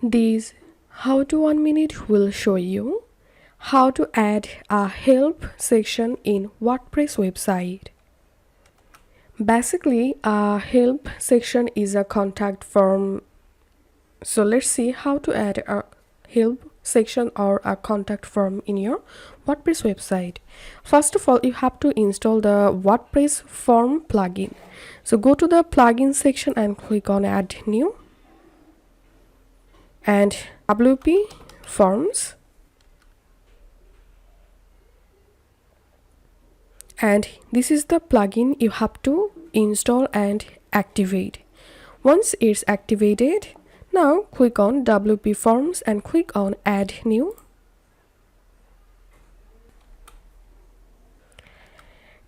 This how to 1 minute will show you how to add a help section in WordPress website. Basically, a help section is a contact form. So let's see how to add a help section or a contact form in your WordPress website. First of all, you have to install the WordPress form plugin. So go to the plugin section and click on add new and WP forms, and this is the plugin you have to install and activate. Once it's activated, now click on WP forms and click on add new.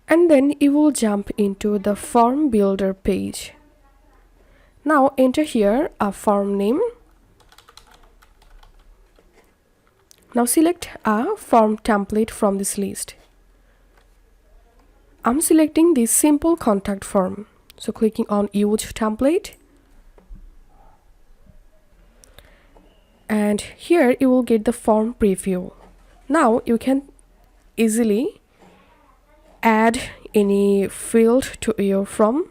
And then you will jump into the form builder page. Now enter here a form name. Now select a form template from this list. I'm selecting this simple contact form. So clicking on use template. And here you will get the form preview. Now you can easily add any field to your form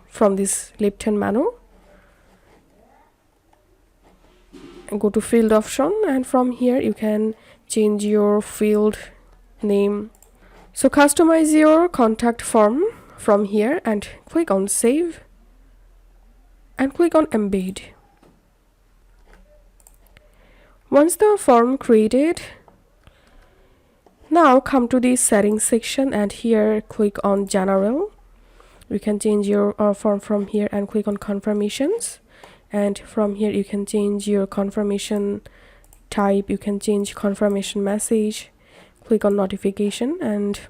from this left hand menu. And go to field option, and from here you can change your field name. So customize your contact form from here and click on save and click on embed. Once the form created, now come to the settings section and here click on general. You can change your form from here and click on confirmations, and from here you can change your confirmation type. You can change confirmation message. Click on notification, and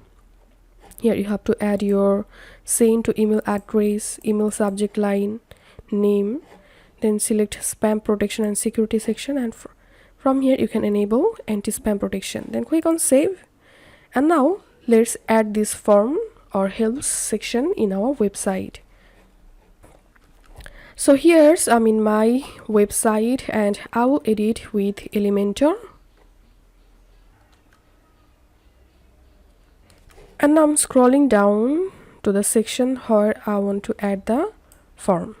here you have to add your send to email address, email subject line, name, then select spam protection and security section, and from here you can enable anti-spam protection, then click on save. And now let's add this form or help section in our website. So here's I'm in my website and I will edit with Elementor. And now I'm scrolling down to the section where I want to add the form.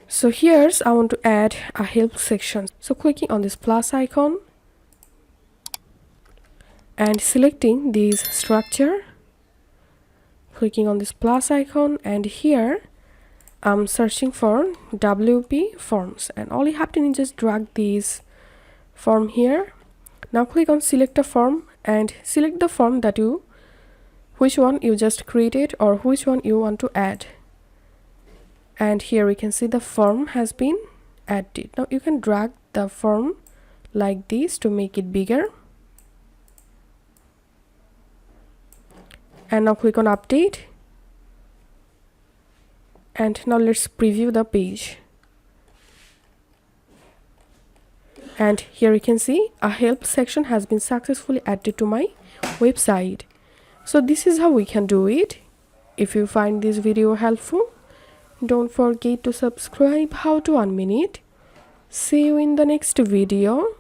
So here's I want to add a help section. So clicking on this plus icon and selecting this structure, clicking on this plus icon, and here I'm searching for WP forms, and all you have to do is just drag this form here. Now click on select a form and select the form that which one you just created or which one you want to add. And here we can see the form has been added. Now you can drag the form like this to make it bigger. And now click on update. And now let's preview the page. And here you can see a help section has been successfully added to my website. So this is how we can do it. If you find this video helpful, don't forget to subscribe how to 1 minute. See you in the next video.